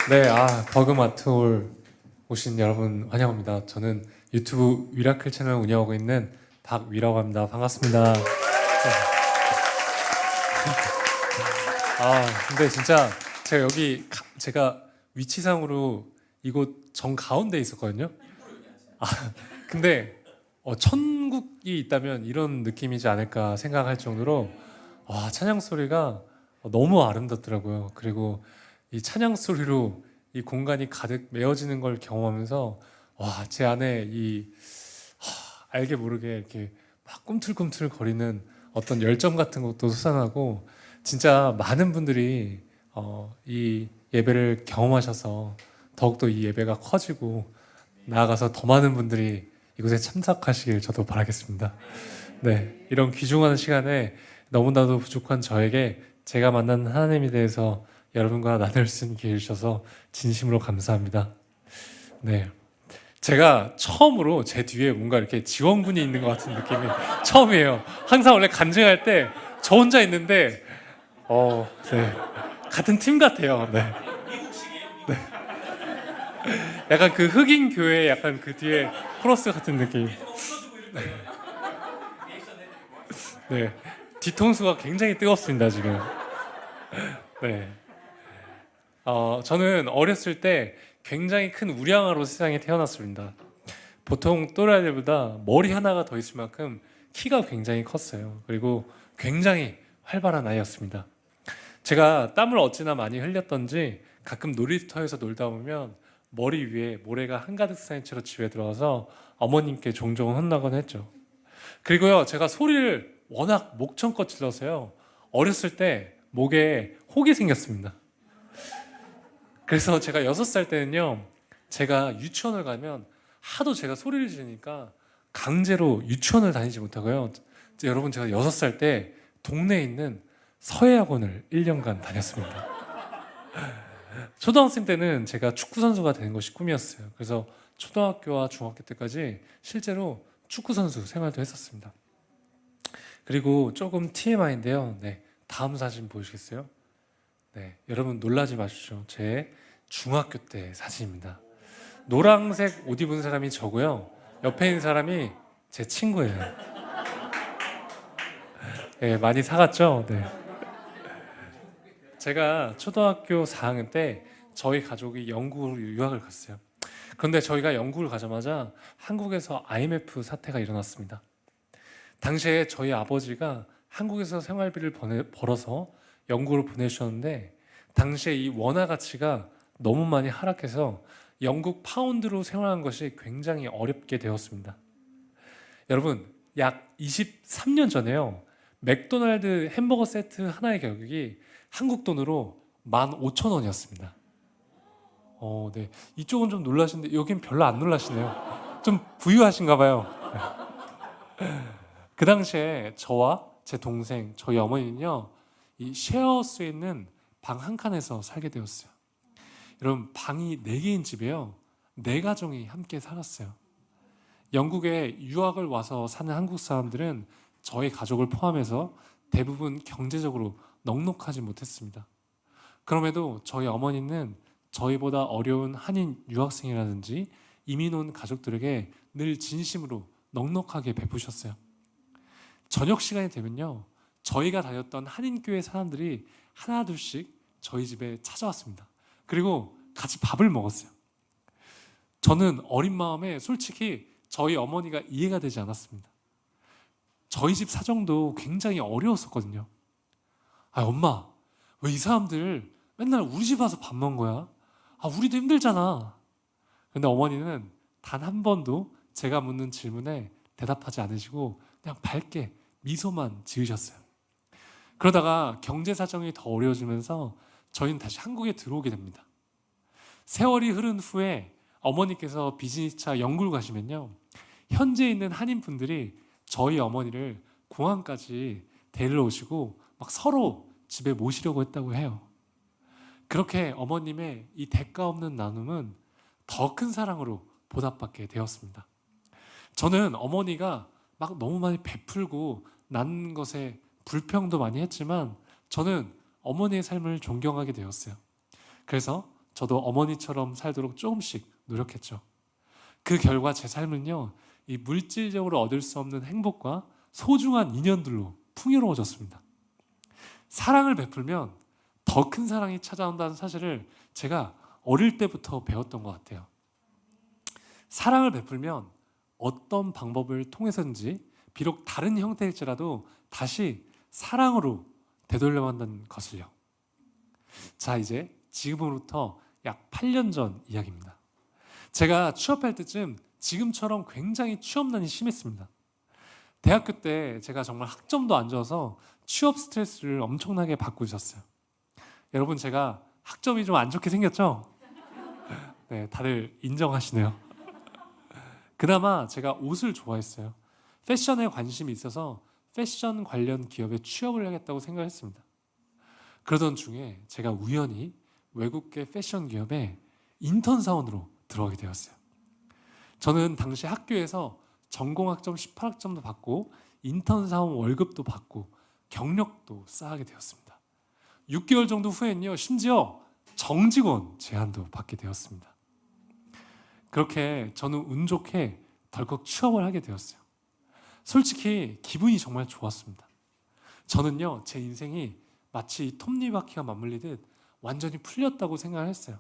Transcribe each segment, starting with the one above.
네, 버그마트홀 오신 여러분 환영합니다. 저는 유튜브 위라클 채널 운영하고 있는 박위라고 합니다. 반갑습니다. 근데 진짜 제가 여기 제가 위치상으로 이곳 정 가운데 있었거든요. 근데 천국이 있다면 이런 느낌이지 않을까 생각할 정도로 찬양 소리가 너무 아름답더라고요. 그리고 이 찬양 소리로 이 공간이 가득 메워지는 걸 경험하면서 제 안에 알게 모르게 이렇게 막 꿈틀꿈틀 거리는 어떤 열정 같은 것도 솟아나고, 진짜 많은 분들이 이 예배를 경험하셔서 더욱더 이 예배가 커지고 나아가서 더 많은 분들이 이곳에 참석하시길 저도 바라겠습니다. 네, 이런 귀중한 시간에 너무나도 부족한 저에게 제가 만난 하나님에 대해서 여러분과 나눌 수 있는 기회를 주셔서 진심으로 감사합니다. 네, 제가 처음으로 제 뒤에 뭔가 이렇게 지원군이 있는 것 같은 느낌이 처음이에요. 항상 원래 간증할 때 저 혼자 있는데 네, 같은 팀 같아요. 네. 약간 그 흑인 교회 약간 그 뒤에 코러스 같은 느낌. 네, 뒤통수가 굉장히 뜨겁습니다 지금. 네, 저는 어렸을 때 굉장히 큰 우량아로 세상에 태어났습니다. 보통 또래들보다 머리 하나가 더 있을 만큼 키가 굉장히 컸어요. 그리고 굉장히 활발한 아이였습니다. 제가 땀을 어찌나 많이 흘렸던지 가끔 놀이터에서 놀다 보면 머리 위에 모래가 한가득 쌓인 채로 집에 들어와서 어머님께 종종 혼나곤 했죠. 그리고요, 제가 소리를 워낙 목청껏 질러서요, 어렸을 때 목에 혹이 생겼습니다. 그래서 제가 6살 때는요, 제가 유치원을 가면 하도 제가 소리를 지르니까 강제로 유치원을 다니지 못하고요, 여러분, 제가 6살 때 동네에 있는 서예학원을 1년간 다녔습니다. 초등학생 때는 제가 축구 선수가 되는 것이 꿈이었어요. 그래서 초등학교와 중학교 때까지 실제로 축구 선수 생활도 했었습니다. 그리고 조금 TMI인데요. 네, 다음 사진 보시겠어요? 네, 여러분 놀라지 마십시오. 제 중학교 때 사진입니다. 노란색 옷 입은 사람이 저고요, 옆에 있는 사람이 제 친구예요. 네, 많이 사갔죠? 네. 제가 초등학교 4학년 때 저희 가족이 영국으로 유학을 갔어요. 그런데 저희가 영국을 가자마자 한국에서 IMF 사태가 일어났습니다. 당시에 저희 아버지가 한국에서 생활비를 벌어서 영국으로 보내주셨는데, 당시에 이 원화 가치가 너무 많이 하락해서 영국 파운드로 생활한 것이 굉장히 어렵게 되었습니다. 여러분, 약 23년 전에요, 맥도날드 햄버거 세트 하나의 가격이 한국 돈으로 15,000원이었습니다. 네. 이쪽은 좀 놀라시는데 여긴 별로 안 놀라시네요. 좀 부유하신가 봐요. 그 당시에 저와 제 동생, 저희 어머니는요, 이 쉐어하우스에 있는 방 한 칸에서 살게 되었어요. 여러분, 방이 4개인 집에요, 4가정이 함께 살았어요. 영국에 유학을 와서 사는 한국 사람들은 저희 가족을 포함해서 대부분 경제적으로 넉넉하지 못했습니다. 그럼에도 저희 어머니는 저희보다 어려운 한인 유학생이라든지 이민 온 가족들에게 늘 진심으로 넉넉하게 베푸셨어요. 저녁 시간이 되면요, 저희가 다녔던 한인교회 사람들이 하나둘씩 저희 집에 찾아왔습니다. 그리고 같이 밥을 먹었어요. 저는 어린 마음에 솔직히 저희 어머니가 이해가 되지 않았습니다. 저희 집 사정도 굉장히 어려웠었거든요. 엄마, 왜 이 사람들 맨날 우리 집 와서 밥 먹는 거야? 우리도 힘들잖아. 근데 어머니는 단 한 번도 제가 묻는 질문에 대답하지 않으시고 그냥 밝게 미소만 지으셨어요. 그러다가 경제 사정이 더 어려워지면서 저희는 다시 한국에 들어오게 됩니다. 세월이 흐른 후에 어머니께서 비즈니스차 영국을 가시면요, 현지에 있는 한인분들이 저희 어머니를 공항까지 데리러 오시고 막 서로 집에 모시려고 했다고 해요. 그렇게 어머님의 이 대가 없는 나눔은 더 큰 사랑으로 보답받게 되었습니다. 저는 어머니가 막 너무 많이 베풀고 나눈 것에 불평도 많이 했지만 저는 어머니의 삶을 존경하게 되었어요. 그래서 저도 어머니처럼 살도록 조금씩 노력했죠. 그 결과 제 삶은요, 이 물질적으로 얻을 수 없는 행복과 소중한 인연들로 풍요로워졌습니다. 사랑을 베풀면 더 큰 사랑이 찾아온다는 사실을 제가 어릴 때부터 배웠던 것 같아요. 사랑을 베풀면 어떤 방법을 통해서든지 비록 다른 형태일지라도 다시 사랑으로 되돌려만다는 것을요. 자, 이제 지금으로부터 약 8년 전 이야기입니다. 제가 취업할 때쯤 지금처럼 굉장히 취업난이 심했습니다. 대학교 때 제가 정말 학점도 안 좋아서 취업 스트레스를 엄청나게 받고 있었어요. 여러분, 제가 학점이 좀 안 좋게 생겼죠? 네, 다들 인정하시네요. 그나마 제가 옷을 좋아했어요. 패션에 관심이 있어서 패션 관련 기업에 취업을 하겠다고 생각했습니다. 그러던 중에 제가 우연히 외국계 패션 기업에 인턴 사원으로 들어가게 되었어요. 저는 당시 학교에서 전공학점 18학점도 받고 인턴 사원 월급도 받고 경력도 쌓게 되었습니다. 6개월 정도 후에는요, 심지어 정직원 제안도 받게 되었습니다. 그렇게 저는 운 좋게 덜컥 취업을 하게 되었어요. 솔직히 기분이 정말 좋았습니다. 저는요, 제 인생이 마치 톱니바퀴가 맞물리듯 완전히 풀렸다고 생각을 했어요.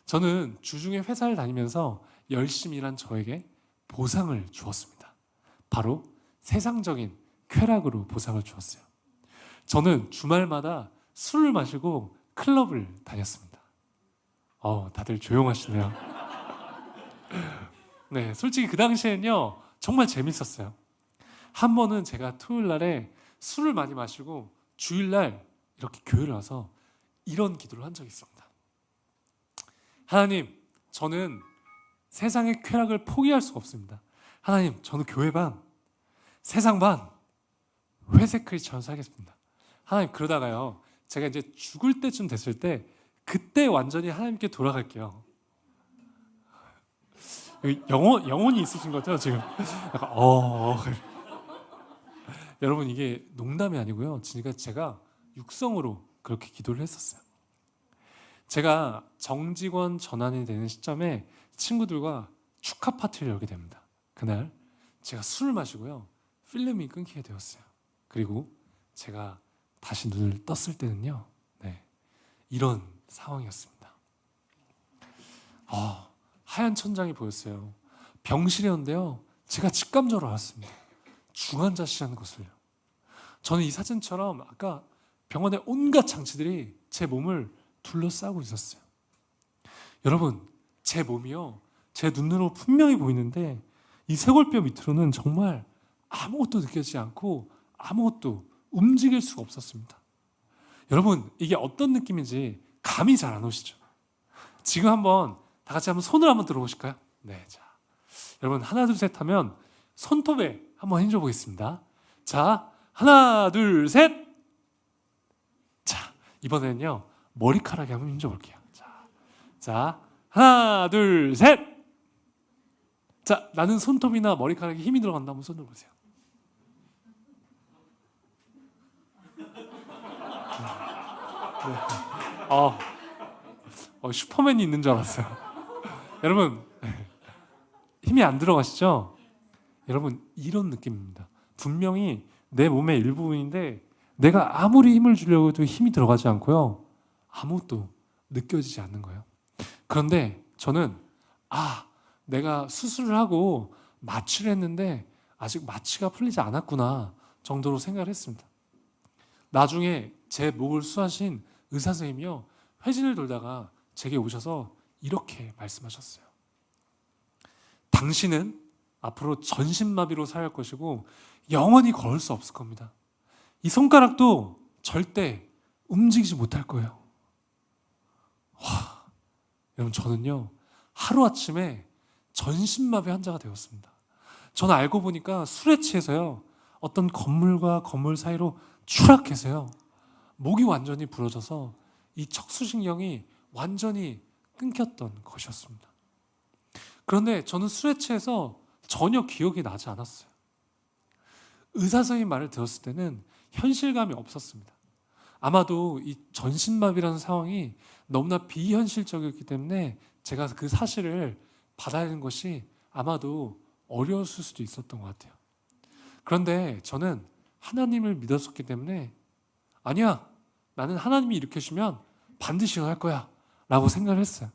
저는 주중에 회사를 다니면서 열심히 일한 저에게 보상을 주었습니다. 바로 세상적인 쾌락으로 보상을 주었어요. 저는 주말마다 술을 마시고 클럽을 다녔습니다. 다들 조용하시네요. 네, 솔직히 그 당시에는요, 정말 재밌었어요. 한 번은 제가 토요일 날에 술을 많이 마시고 주일날 이렇게 교회를 와서 이런 기도를 한 적이 있습니다. 하나님, 저는 세상의 쾌락을 포기할 수가 없습니다. 하나님, 저는 교회 반, 세상 반, 회색 크리스찬으로 살겠습니다. 하나님, 그러다가요, 제가 이제 죽을 때쯤 됐을 때 그때 완전히 하나님께 돌아갈게요. 영혼이 있으신 거죠 지금? 약간 여러분, 이게 농담이 아니고요. 제가 육성으로 그렇게 기도를 했었어요. 제가 정직원 전환이 되는 시점에 친구들과 축하 파티를 열게 됩니다. 그날 제가 술을 마시고요, 필름이 끊기게 되었어요. 그리고 제가 다시 눈을 떴을 때는요, 네, 이런 상황이었습니다. 하얀 천장이 보였어요. 병실이었는데요, 제가 직감적으로 알았습니다. 중환자실이라는 것을요. 저는 이 사진처럼 아까 병원의 온갖 장치들이 제 몸을 둘러싸고 있었어요. 여러분, 제 몸이요, 제 눈으로 분명히 보이는데 이 쇄골뼈 밑으로는 정말 아무것도 느껴지지 않고 아무것도 움직일 수가 없었습니다. 여러분, 이게 어떤 느낌인지 감이 잘 안 오시죠? 지금 한번 다 같이 한번 손을 한번 들어보실까요? 네, 자, 여러분, 하나 둘 셋 하면 손톱에 한번 힘줘 보겠습니다. 자, 하나 둘 셋. 자, 이번에는요, 머리카락에 한번 힘줘 볼게요. 자, 하나 둘 셋. 자, 나는 손톱이나 머리카락에 힘이 들어간다. 한번 손 들어보세요. 네. 슈퍼맨이 있는 줄 알았어요. 여러분, 힘이 안 들어가시죠? 여러분, 이런 느낌입니다. 분명히 내 몸의 일부분인데 내가 아무리 힘을 주려고 해도 힘이 들어가지 않고요, 아무것도 느껴지지 않는 거예요. 그런데 저는 내가 수술을 하고 마취를 했는데 아직 마취가 풀리지 않았구나 정도로 생각을 했습니다. 나중에 제 목을 수하신 의사 선생님이요, 회진을 돌다가 제게 오셔서 이렇게 말씀하셨어요. 당신은 앞으로 전신마비로 살아갈 것이고 영원히 걸을 수 없을 겁니다. 이 손가락도 절대 움직이지 못할 거예요. 여러분, 저는요, 하루아침에 전신마비 환자가 되었습니다. 저는 알고 보니까 술에 취해서요, 어떤 건물과 건물 사이로 추락해서요, 목이 완전히 부러져서 이 척수신경이 완전히 끊겼던 것이었습니다. 그런데 저는 술에 취해서 전혀 기억이 나지 않았어요. 의사 선생님 말을 들었을 때는 현실감이 없었습니다. 아마도 이 전신마비라는 상황이 너무나 비현실적이었기 때문에 제가 그 사실을 받아들이는 것이 아마도 어려웠을 수도 있었던 것 같아요. 그런데 저는 하나님을 믿었었기 때문에 아니야, 나는 하나님이 일으켜주시면 반드시 할 거야 라고 생각을 했어요.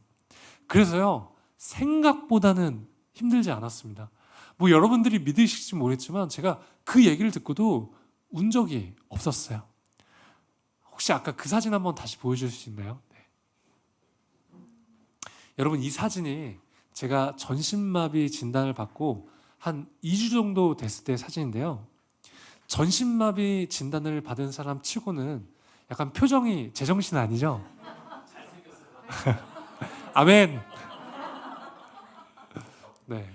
그래서요, 생각보다는 힘들지 않았습니다. 뭐 여러분들이 믿으실지 모르겠지만 제가 그 얘기를 듣고도 운 적이 없었어요. 혹시 아까 그 사진 한번 다시 보여줄 수 있나요? 네. 여러분, 이 사진이 제가 전신마비 진단을 받고 한 2주 정도 됐을 때 사진인데요. 전신마비 진단을 받은 사람 치고는 약간 표정이 제정신 아니죠? 아멘. 네.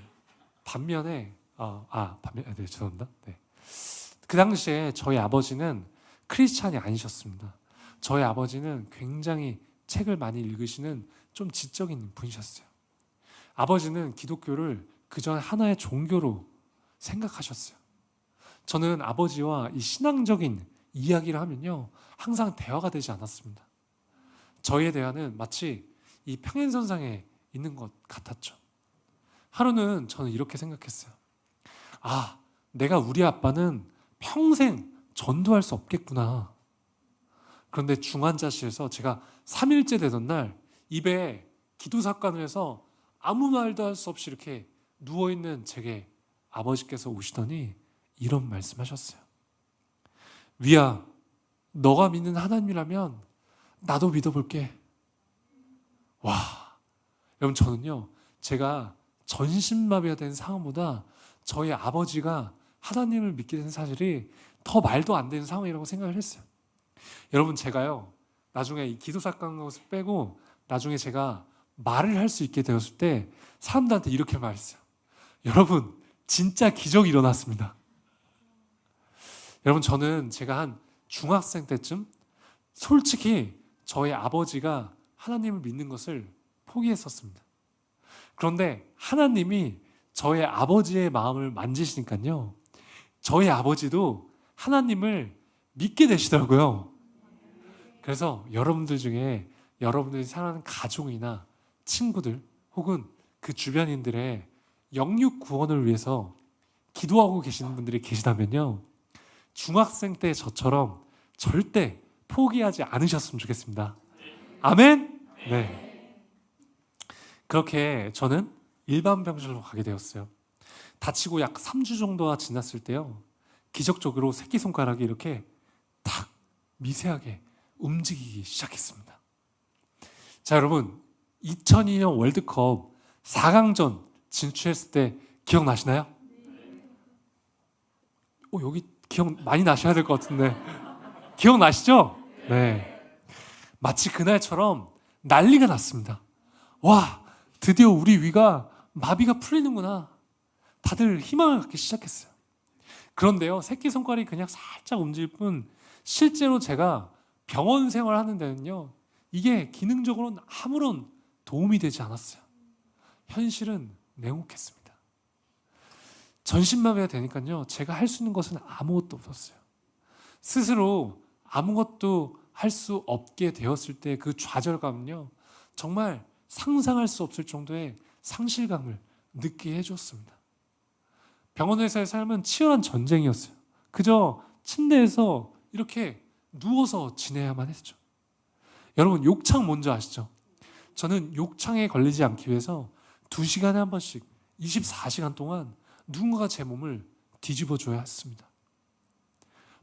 반면에 네, 죄송합니다. 네. 그 당시에 저희 아버지는 크리스찬이 아니셨습니다. 저희 아버지는 굉장히 책을 많이 읽으시는 좀 지적인 분이셨어요. 아버지는 기독교를 그저 하나의 종교로 생각하셨어요. 저는 아버지와 이 신앙적인 이야기를 하면요, 항상 대화가 되지 않았습니다. 저희의 대화는 마치 이 평행선상에 있는 것 같았죠. 하루는 저는 이렇게 생각했어요. 내가 우리 아빠는 평생 전도할 수 없겠구나. 그런데 중환자실에서 제가 3일째 되던 날 입에 기도삭관을 해서 아무 말도 할 수 없이 이렇게 누워있는 제게 아버지께서 오시더니 이런 말씀하셨어요. 위야, 너가 믿는 하나님이라면 나도 믿어볼게. 와, 여러분, 저는요, 제가 전신마비가 된 상황보다 저희 아버지가 하나님을 믿게 된 사실이 더 말도 안 되는 상황이라고 생각을 했어요. 여러분, 제가요, 나중에 이 기도삭관 것을 빼고 나중에 제가 말을 할 수 있게 되었을 때 사람들한테 이렇게 말했어요. 여러분, 진짜 기적이 일어났습니다. 여러분, 저는 제가 한 중학생 때쯤 솔직히 저희 아버지가 하나님을 믿는 것을 포기했었습니다. 그런데 하나님이 저희 아버지의 마음을 만지시니까요, 저희 아버지도 하나님을 믿게 되시더라고요. 그래서 여러분들 중에 여러분들이 사랑하는 가족이나 친구들 혹은 그 주변인들의 영육 구원을 위해서 기도하고 계시는 분들이 계시다면요, 중학생 때 저처럼 절대 포기하지 않으셨으면 좋겠습니다. 아멘? 네. 그렇게 저는 일반 병실로 가게 되었어요. 다치고 약 3주 정도가 지났을 때요, 기적적으로 새끼손가락이 이렇게 탁 미세하게 움직이기 시작했습니다. 자, 여러분, 2002년 월드컵 4강전 진출했을 때 기억나시나요? 여기 기억 많이 나셔야 될 것 같은데 기억나시죠? 네. 마치 그날처럼 난리가 났습니다. 와, 드디어 우리 위가 마비가 풀리는구나. 다들 희망을 갖기 시작했어요. 그런데요, 새끼손가락이 그냥 살짝 움직일 뿐 실제로 제가 병원 생활하는 데는요, 이게 기능적으로는 아무런 도움이 되지 않았어요. 현실은 냉혹했습니다. 전신마비가 되니까요, 제가 할 수 있는 것은 아무것도 없었어요. 스스로 아무것도 할 수 없게 되었을 때 그 좌절감은요, 정말 상상할 수 없을 정도의 상실감을 느끼게 해줬습니다. 병원에서의 삶은 치열한 전쟁이었어요. 그저 침대에서 이렇게 누워서 지내야만 했죠. 여러분, 욕창 뭔지 아시죠? 저는 욕창에 걸리지 않기 위해서 2시간에 한 번씩 24시간 동안 누군가가 제 몸을 뒤집어 줘야 했습니다.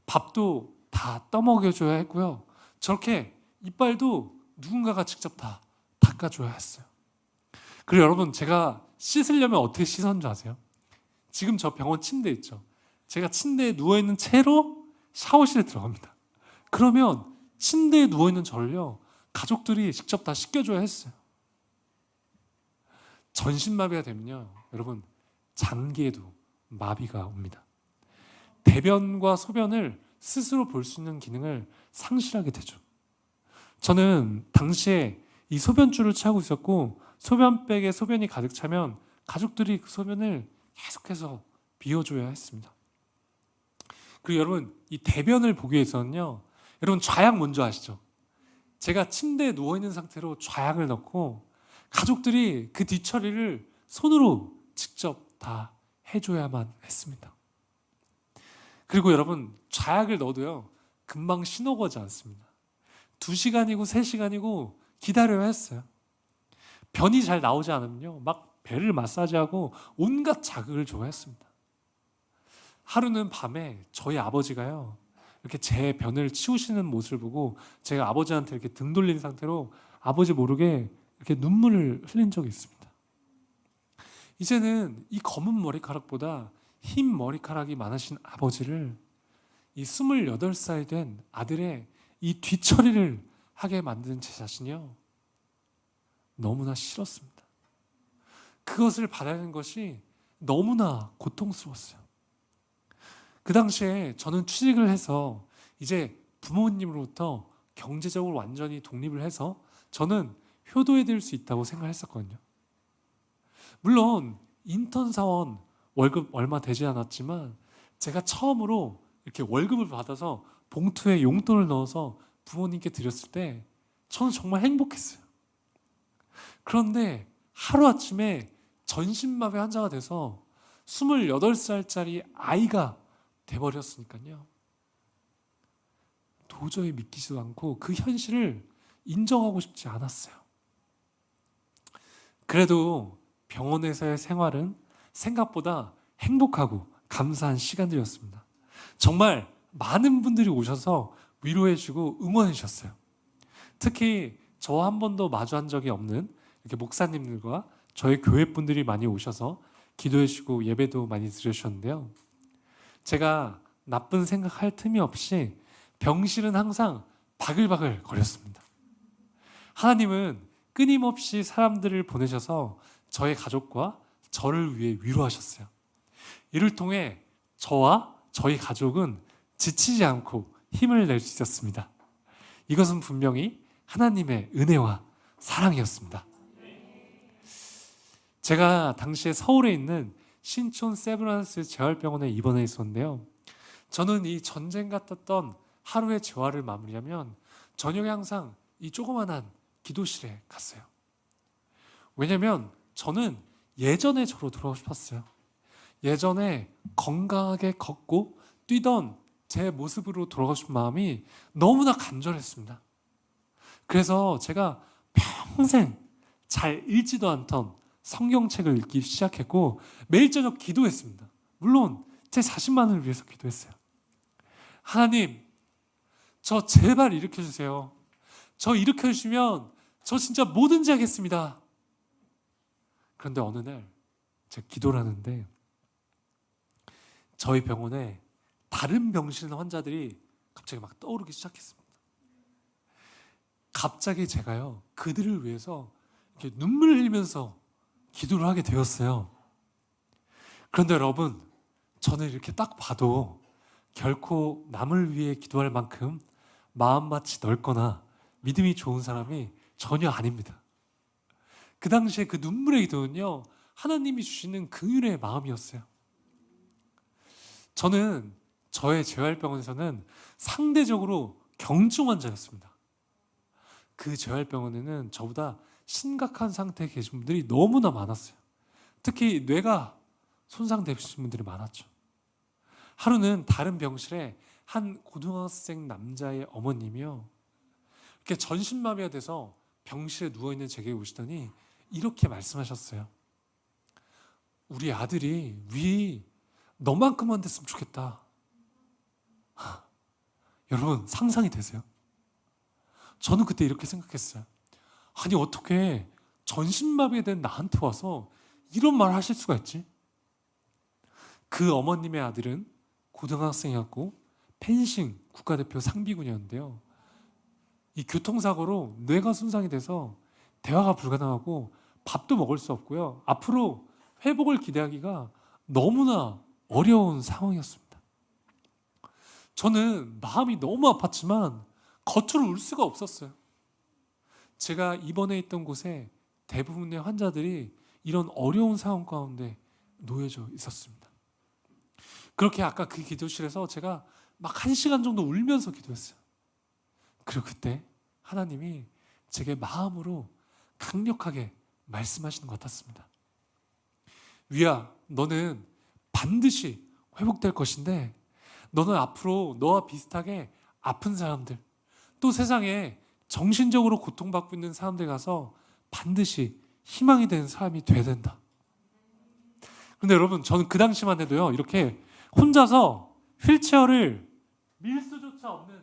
밥도 다 떠먹여줘야 했고요, 저렇게 이빨도 누군가가 직접 다 닦아줘야 했어요. 그리고 여러분, 제가 씻으려면 어떻게 씻었는지 아세요? 지금 저 병원 침대 있죠? 제가 침대에 누워있는 채로 샤워실에 들어갑니다. 그러면 침대에 누워있는 저를요, 가족들이 직접 다 씻겨줘야 했어요. 전신마비가 되면요, 여러분, 장기에도 마비가 옵니다. 대변과 소변을 스스로 볼 수 있는 기능을 상실하게 되죠. 저는 당시에 이 소변줄을 차고 있었고, 소변백에 소변이 가득 차면 가족들이 그 소변을 계속해서 비워줘야 했습니다. 그리고 여러분, 이 대변을 보기 위해서는요, 여러분 좌약 뭔지 아시죠? 제가 침대에 누워있는 상태로 좌약을 넣고 가족들이 그 뒤처리를 손으로 직접 다 해줘야만 했습니다. 그리고 여러분 좌약을 넣어도요 금방 신호가 오지 않습니다. 2시간이고 3시간이고 기다려야 했어요. 변이 잘 나오지 않으면요 막 배를 마사지하고 온갖 자극을 줘야 했습니다. 하루는 밤에 저희 아버지가요 이렇게 제 변을 치우시는 모습을 보고 제가 아버지한테 이렇게 등 돌린 상태로 아버지 모르게 이렇게 눈물을 흘린 적이 있습니다. 이제는 이 검은 머리카락보다 흰 머리카락이 많으신 아버지를 이 28살 된 아들의 이 뒤처리를 하게 만든 제 자신이요 너무나 싫었습니다. 그것을 받아내는 것이 너무나 고통스러웠어요. 그 당시에 저는 취직을 해서 이제 부모님으로부터 경제적으로 완전히 독립을 해서 저는 효도해드릴 수 있다고 생각했었거든요. 물론 인턴 사원 월급 얼마 되지 않았지만 제가 처음으로 이렇게 월급을 받아서 봉투에 용돈을 넣어서 부모님께 드렸을 때 저는 정말 행복했어요. 그런데 하루아침에 전신마비 환자가 돼서 28살짜리 아이가 돼버렸으니까요. 도저히 믿기지도 않고 그 현실을 인정하고 싶지 않았어요. 그래도 병원에서의 생활은 생각보다 행복하고 감사한 시간들이었습니다. 정말 많은 분들이 오셔서 위로해주고 응원해주셨어요. 특히 저와 한 번도 마주한 적이 없는 이렇게 목사님들과 저희 교회 분들이 많이 오셔서 기도해주고 예배도 많이 드려주셨는데요. 제가 나쁜 생각할 틈이 없이 병실은 항상 바글바글 거렸습니다. 하나님은 끊임없이 사람들을 보내셔서 저의 가족과 저를 위해 위로하셨어요. 이를 통해 저와 저희 가족은 지치지 않고 힘을 낼 수 있었습니다. 이것은 분명히 하나님의 은혜와 사랑이었습니다. 제가 당시에 서울에 있는 신촌 세브란스 재활병원에 입원해 있었는데요. 저는 이 전쟁 같았던 하루의 재활을 마무리하면 저녁에 항상 이 조그만한 기도실에 갔어요. 왜냐면 저는 예전에 저로 돌아가고 싶었어요. 예전에 건강하게 걷고 뛰던 제 모습으로 돌아가고 싶은 마음이 너무나 간절했습니다. 그래서 제가 평생 잘 읽지도 않던 성경책을 읽기 시작했고 매일 저녁 기도했습니다. 물론 제 자신만을 위해서 기도했어요. 하나님, 저 제발 일으켜주세요. 저 일으켜주시면 저 진짜 뭐든지 하겠습니다. 그런데 어느 날 제가 기도를 하는데 저희 병원에 다른 병실 환자들이 갑자기 막 떠오르기 시작했습니다. 갑자기 제가요 그들을 위해서 이렇게 눈물을 흘리면서 기도를 하게 되었어요. 그런데 여러분, 저는 이렇게 딱 봐도 결코 남을 위해 기도할 만큼 마음밭이 넓거나 믿음이 좋은 사람이 전혀 아닙니다. 그 당시에 그 눈물의 기도는요 하나님이 주시는 긍휼의 마음이었어요. 저는 저의 재활병원에서는 상대적으로 경중 환자였습니다. 그 재활병원에는 저보다 심각한 상태에 계신 분들이 너무나 많았어요. 특히 뇌가 손상되신 분들이 많았죠. 하루는 다른 병실에 한 고등학생 남자의 어머님이요 이렇게 전신마비가 돼서 병실에 누워있는 제게 오시더니 이렇게 말씀하셨어요. 우리 아들이 위 너만큼만 됐으면 좋겠다. 여러분 상상이 되세요? 저는 그때 이렇게 생각했어요. 아니 어떻게 전신마비가 된 나한테 와서 이런 말을 하실 수가 있지? 그 어머님의 아들은 고등학생이었고 펜싱 국가대표 상비군이었는데요. 이 교통사고로 뇌가 손상이 돼서 대화가 불가능하고 밥도 먹을 수 없고요. 앞으로 회복을 기대하기가 너무나 어려운 상황이었습니다. 저는 마음이 너무 아팠지만 겉으로 울 수가 없었어요. 제가 입원해 있던 곳에 대부분의 환자들이 이런 어려운 상황 가운데 놓여져 있었습니다. 그렇게 아까 그 기도실에서 제가 막 1시간 정도 울면서 기도했어요. 그리고 그때 하나님이 제게 마음으로 강력하게 말씀하시는 것 같았습니다. 위야, 너는 반드시 회복될 것인데 너는 앞으로 너와 비슷하게 아픈 사람들, 또 세상에 정신적으로 고통받고 있는 사람들 가서 반드시 희망이 되는 사람이 돼야 된다. 근데 여러분, 저는 그 당시만 해도요, 이렇게 혼자서 휠체어를 밀 수조차 없는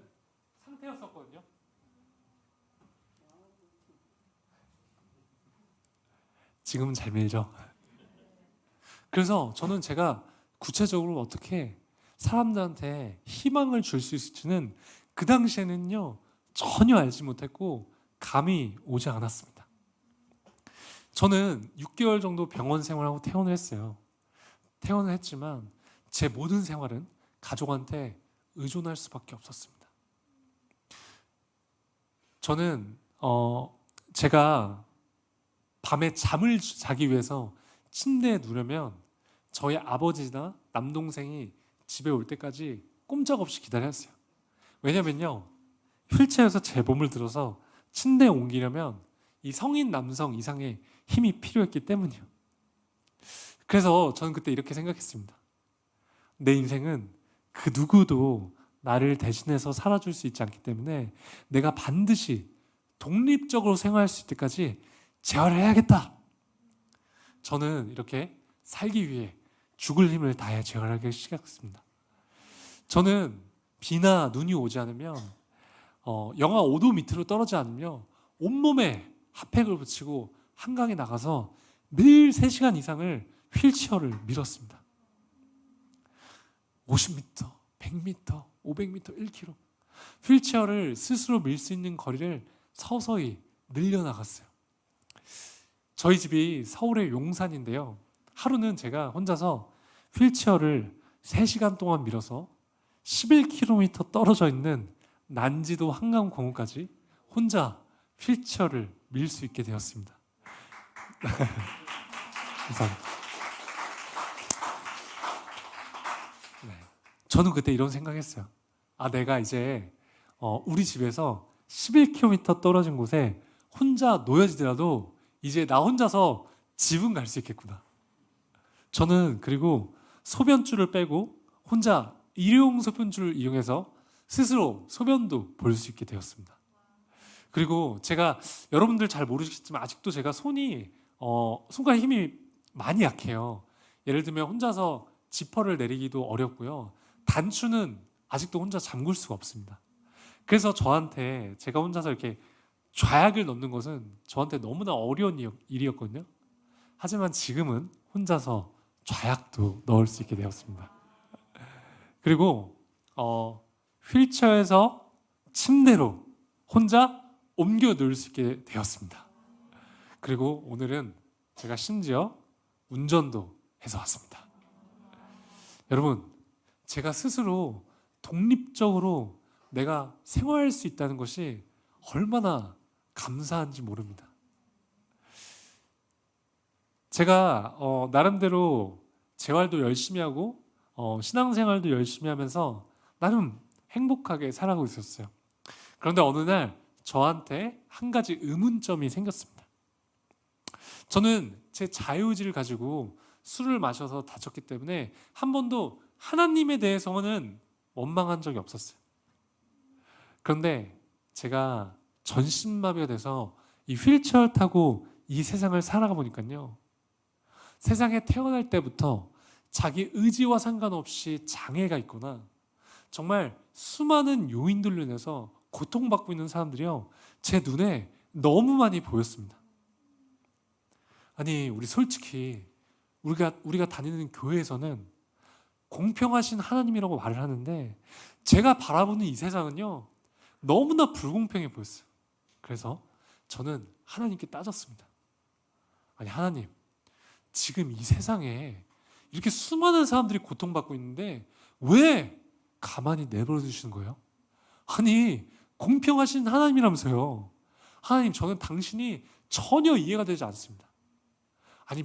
상태였었거든요. 지금은 잘 밀죠. 그래서 저는 제가 구체적으로 어떻게 사람들한테 희망을 줄 수 있을지는 그 당시에는요, 전혀 알지 못했고 감이 오지 않았습니다. 저는 6개월 정도 병원 생활하고 퇴원을 했어요. 퇴원을 했지만 제 모든 생활은 가족한테 의존할 수밖에 없었습니다. 저는 제가 밤에 잠을 자기 위해서 침대에 누르면 저희 아버지나 남동생이 집에 올 때까지 꼼짝없이 기다렸어요. 왜냐면요, 휠체어에서 제 몸을 들어서 침대에 옮기려면 이 성인 남성 이상의 힘이 필요했기 때문이요. 그래서 저는 그때 이렇게 생각했습니다. 내 인생은 그 누구도 나를 대신해서 살아줄 수 있지 않기 때문에 내가 반드시 독립적으로 생활할 수 있을 때까지 재활을 해야겠다. 저는 이렇게 살기 위해 죽을 힘을 다해 재활하기 시작했습니다. 저는 비나 눈이 오지 않으면 영하 5도 밑으로 떨어지지 않으며 온몸에 핫팩을 붙이고 한강에 나가서 매일 3시간 이상을 휠체어를 밀었습니다. 50m, 100m, 500m, 1km 휠체어를 스스로 밀 수 있는 거리를 서서히 늘려나갔어요. 저희 집이 서울의 용산인데요, 하루는 제가 혼자서 휠체어를 3시간 동안 밀어서 11km 떨어져 있는 난지도 한강공원까지 혼자 휠체어를 밀 수 있게 되었습니다. 감사합니다. 네. 저는 그때 이런 생각했어요. 내가 이제 우리 집에서 11km 떨어진 곳에 혼자 놓여지더라도 이제 나 혼자서 집은 갈 수 있겠구나. 저는 그리고 소변줄을 빼고 혼자 일회용 소변줄을 이용해서 스스로 소변도 볼 수 있게 되었습니다. 그리고 제가, 여러분들 잘 모르시겠지만 아직도 제가 손가락 힘이 많이 약해요. 예를 들면 혼자서 지퍼를 내리기도 어렵고요. 단추는 아직도 혼자 잠글 수가 없습니다. 그래서 제가 혼자서 이렇게 좌약을 넣는 것은 저한테 너무나 어려운 일이었거든요. 하지만 지금은 혼자서 좌약도 넣을 수 있게 되었습니다. 그리고 휠체어에서 침대로 혼자 옮겨 놓을 수 있게 되었습니다. 그리고 오늘은 제가 심지어 운전도 해서 왔습니다. 여러분, 제가 스스로 독립적으로 내가 생활할 수 있다는 것이 얼마나 감사한지 모릅니다. 제가 나름대로 재활도 열심히 하고 신앙생활도 열심히 하면서 나름 행복하게 살아가고 있었어요. 그런데 어느 날 저한테 한 가지 의문점이 생겼습니다. 저는 제 자유의지를 가지고 술을 마셔서 다쳤기 때문에 한 번도 하나님에 대해서는 원망한 적이 없었어요. 그런데 제가 전신마비가 돼서 이 휠체어를 타고 이 세상을 살아가 보니까요, 세상에 태어날 때부터 자기 의지와 상관없이 장애가 있거나 정말 수많은 요인들로 인해서 고통받고 있는 사람들이요, 제 눈에 너무 많이 보였습니다. 아니, 우리 솔직히 우리가 다니는 교회에서는 공평하신 하나님이라고 말을 하는데 제가 바라보는 이 세상은요, 너무나 불공평해 보였어요. 그래서 저는 하나님께 따졌습니다. 아니, 하나님, 지금 이 세상에 이렇게 수많은 사람들이 고통받고 있는데 왜 가만히 내버려 두시는 거예요? 아니, 공평하신 하나님이라면서요. 하나님, 저는 당신이 전혀 이해가 되지 않습니다. 아니,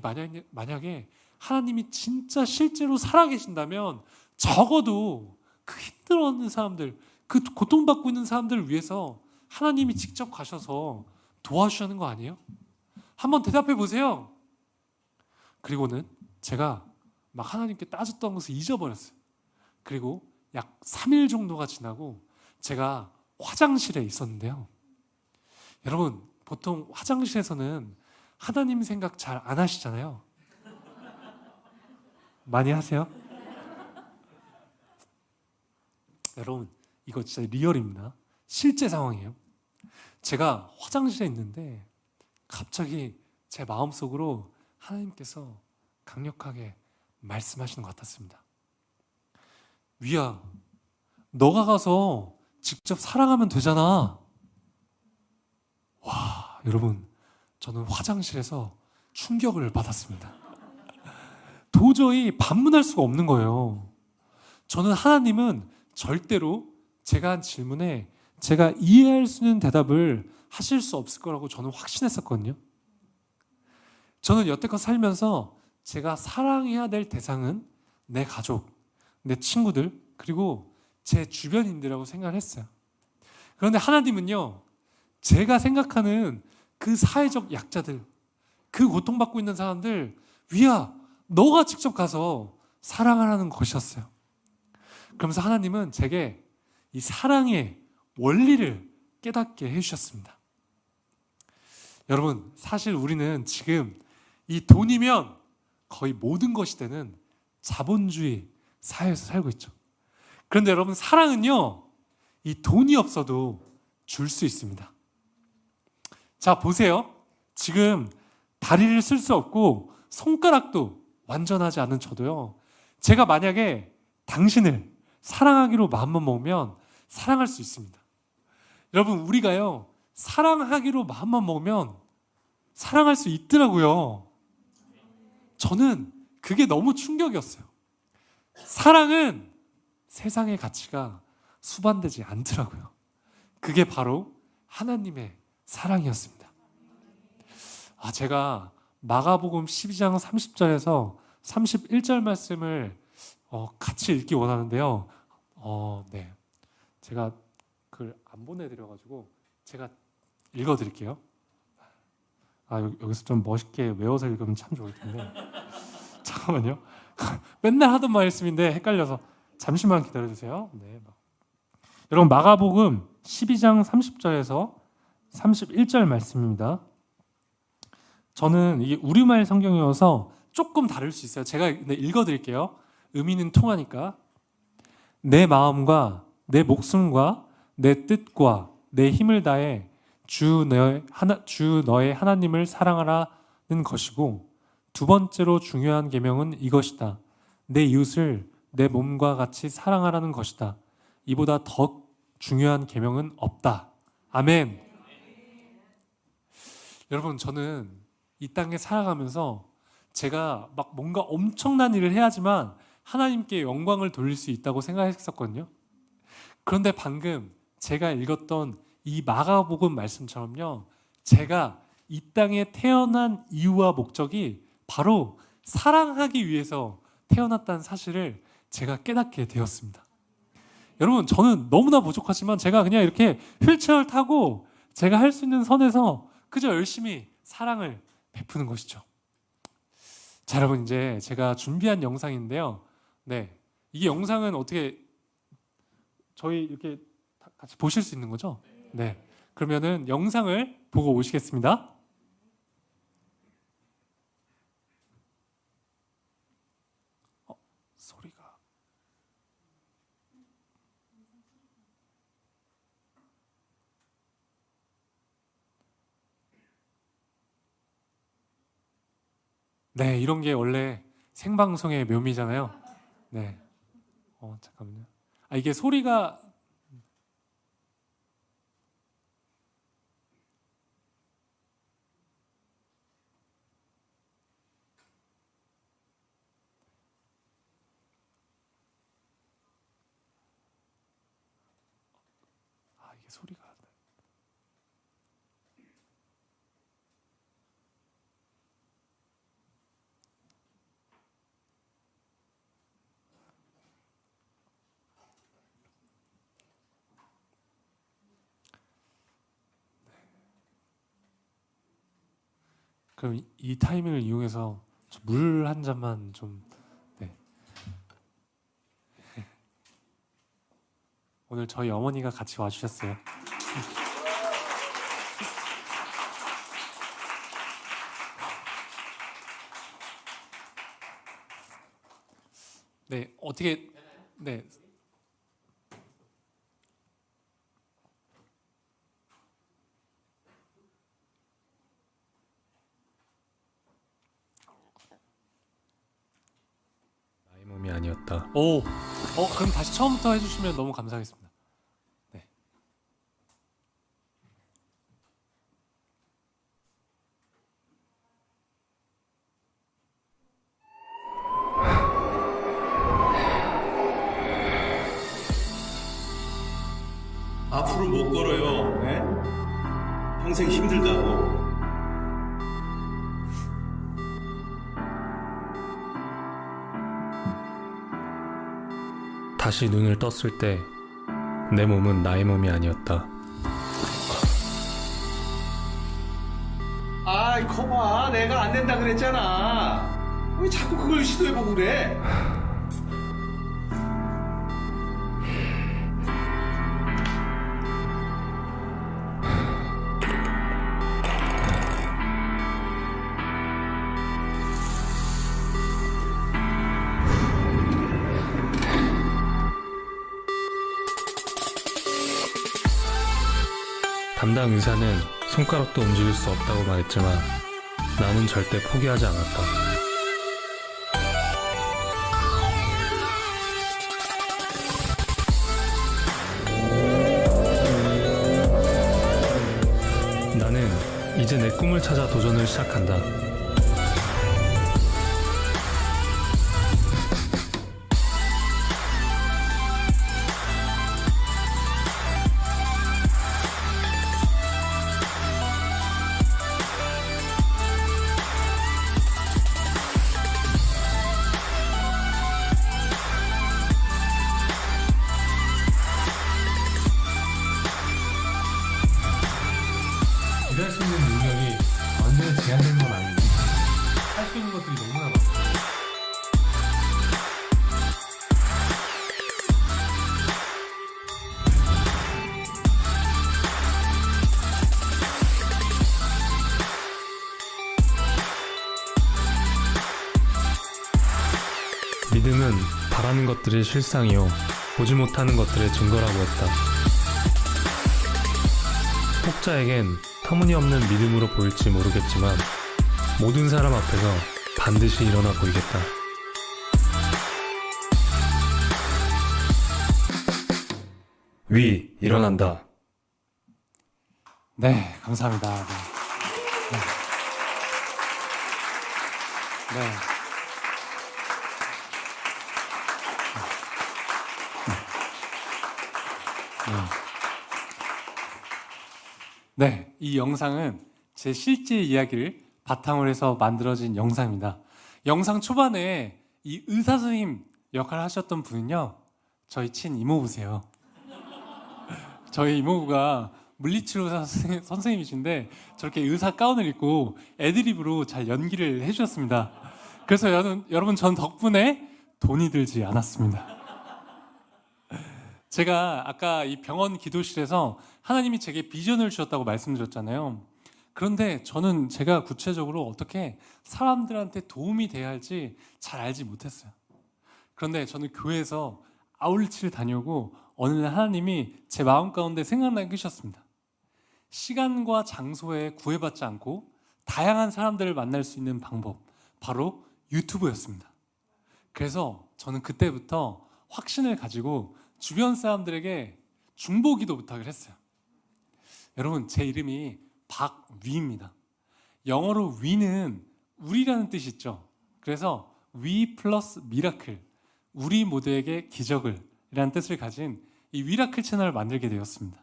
만약에 하나님이 진짜 실제로 살아계신다면 적어도 그 힘들어하는 사람들, 그 고통받고 있는 사람들을 위해서 하나님이 직접 가셔서 도와주시는 거 아니에요? 한번 대답해 보세요. 그리고는 제가 막 하나님께 따졌던 것을 잊어버렸어요. 그리고 약 3일 정도가 지나고 제가 화장실에 있었는데요. 여러분, 보통 화장실에서는 하나님 생각 잘 안 하시잖아요. 많이 하세요? 여러분, 이거 진짜 리얼입니다. 실제 상황이에요. 제가 화장실에 있는데 갑자기 제 마음속으로 하나님께서 강력하게 말씀하시는 것 같았습니다. 위야, 너가 가서 직접 사랑하면 되잖아. 와, 여러분, 저는 화장실에서 충격을 받았습니다. 도저히 반문할 수가 없는 거예요. 저는 하나님은 절대로 제가 한 질문에 제가 이해할 수 있는 대답을 하실 수 없을 거라고 저는 확신했었거든요. 저는 여태껏 살면서 제가 사랑해야 될 대상은 내 가족, 내 친구들, 그리고 제 주변인들이라고 생각을 했어요. 그런데 하나님은요, 제가 생각하는 그 사회적 약자들, 그 고통받고 있는 사람들, 위야, 너가 직접 가서 사랑하라는 것이었어요. 그러면서 하나님은 제게 이 사랑의 원리를 깨닫게 해주셨습니다. 여러분, 사실 우리는 지금 이 돈이면 거의 모든 것이 되는 자본주의 사회에서 살고 있죠. 그런데 여러분, 사랑은요, 이 돈이 없어도 줄 수 있습니다. 자, 보세요. 지금 다리를 쓸 수 없고 손가락도 완전하지 않은 저도요, 제가 만약에 당신을 사랑하기로 마음만 먹으면 사랑할 수 있습니다. 여러분, 우리가요, 사랑하기로 마음만 먹으면 사랑할 수 있더라고요. 저는 그게 너무 충격이었어요. 사랑은 세상의 가치가 수반되지 않더라고요. 그게 바로 하나님의 사랑이었습니다. 제가 마가복음 12장 30절에서 31절 말씀을 같이 읽기 원하는데요. 네, 제가 그걸 안 보내드려가지고 제가 읽어드릴게요. 여기서 좀 멋있게 외워서 읽으면 참 좋을 텐데 잠깐만요. 맨날 하던 말씀인데 헷갈려서 잠시만 기다려주세요. 네. 여러분, 마가복음 12장 30절에서 31절 말씀입니다. 저는 이게 우리말 성경이어서 조금 다를 수 있어요. 제가 읽어드릴게요. 의미는 통하니까. 내 마음과 내 목숨과 내 뜻과 내 힘을 다해 주 너의 하나님을 사랑하라는 것이고, 두 번째로 중요한 계명은 이것이다. 내 이웃을 내 몸과 같이 사랑하라는 것이다. 이보다 더 중요한 계명은 없다. 아멘. 여러분, 저는 이 땅에 살아가면서 제가 막 뭔가 엄청난 일을 해야지만 하나님께 영광을 돌릴 수 있다고 생각했었거든요. 그런데 방금 제가 읽었던 이 마가복음 말씀처럼요, 제가 이 땅에 태어난 이유와 목적이 바로 사랑하기 위해서 태어났다는 사실을 제가 깨닫게 되었습니다. 여러분, 저는 너무나 부족하지만 제가 그냥 이렇게 휠체어를 타고 제가 할 수 있는 선에서 그저 열심히 사랑을 베푸는 것이죠. 자, 여러분, 이제 제가 준비한 영상인데요. 네, 이게 영상은 어떻게 저희 이렇게 같이 보실 수 있는 거죠? 네, 그러면은 영상을 보고 오시겠습니다. 소리가 네, 이런 게 원래 생방송의 묘미잖아요. 네, 잠깐만요. 이게 소리가 이게 소리가 그럼 이 타이밍을 이용해서 물 한 잔만 좀. 네. 오늘 저희 어머니가 같이 와주셨어요. 네, 어떻게, 네. 나의 몸이 아니었다. 그럼 다시 처음부터 해주시면 너무 감사하겠습니다. 네. 앞으로 못 걸어요. 네? 평생 힘들다고. 다시 눈을 떴을 때 내 몸은 나의 몸이 아니었다. 아이, 거봐. 내가 안 된다 그랬잖아. 왜 자꾸 그걸 시도해보고 그래? 담당 의사는 손가락도 움직일 수 없다고 말했지만 나는 절대 포기하지 않았다. 나는 이제 내 꿈을 찾아 도전을 시작한다. 일할 수 있는 능력이 완전히 제한된 건 아닙니다. 할 수 있는 것들이 너무나 많아요. 믿음은 바라는 것들의 실상이요 보지 못하는 것들의 증거라고 했다. 혹자에겐 터무니없는 믿음으로 보일지 모르겠지만 모든 사람 앞에서 반드시 일어나 보이겠다. 위 일어난다. 네, 감사합니다. 네. 네. 네. 네, 이 영상은 제 실제 이야기를 바탕으로 해서 만들어진 영상입니다. 영상 초반에 이 의사 선생님 역할을 하셨던 분은요, 저희 친 이모부세요. 저희 이모부가 물리치료 의사 선생님이신데 저렇게 의사 가운을 입고 애드립으로 잘 연기를 해주셨습니다. 그래서 여러분 전 덕분에 돈이 들지 않았습니다. 제가 아까 이 병원 기도실에서 하나님이 제게 비전을 주셨다고 말씀드렸잖아요. 그런데 저는 제가 구체적으로 어떻게 사람들한테 도움이 돼야 할지 잘 알지 못했어요. 그런데 저는 교회에서 아울리치를 다녀오고 어느 날 하나님이 제 마음 가운데 생각나게 하셨습니다. 시간과 장소에 구애받지 않고 다양한 사람들을 만날 수 있는 방법, 바로 유튜브였습니다. 그래서 저는 그때부터 확신을 가지고 주변 사람들에게 중보기도 부탁을 했어요. 여러분, 제 이름이 박위입니다. 영어로 위는 우리라는 뜻이 있죠. 그래서 위 플러스 미라클, 우리 모두에게 기적을 이라는 뜻을 가진 이 위라클 채널을 만들게 되었습니다.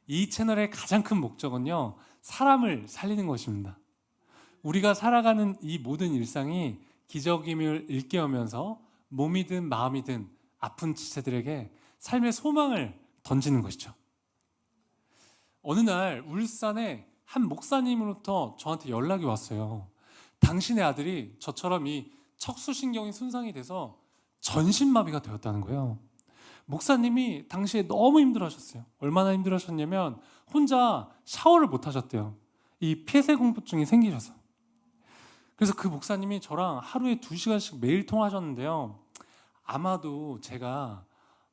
이 채널의 가장 큰 목적은요, 사람을 살리는 것입니다. 우리가 살아가는 이 모든 일상이 기적임을 일깨우면서 몸이든 마음이든 아픈 지체들에게 삶의 소망을 던지는 것이죠. 어느 날 울산에 한 목사님으로부터 저한테 연락이 왔어요. 당신의 아들이 저처럼 이 척수신경이 손상이 돼서 전신마비가 되었다는 거예요. 목사님이 당시에 너무 힘들어하셨어요. 얼마나 힘들어하셨냐면 혼자 샤워를 못 하셨대요. 이 폐쇄공포증이 생기셔서. 그래서 그 목사님이 저랑 하루에 2시간씩 매일 통화하셨는데요. 아마도 제가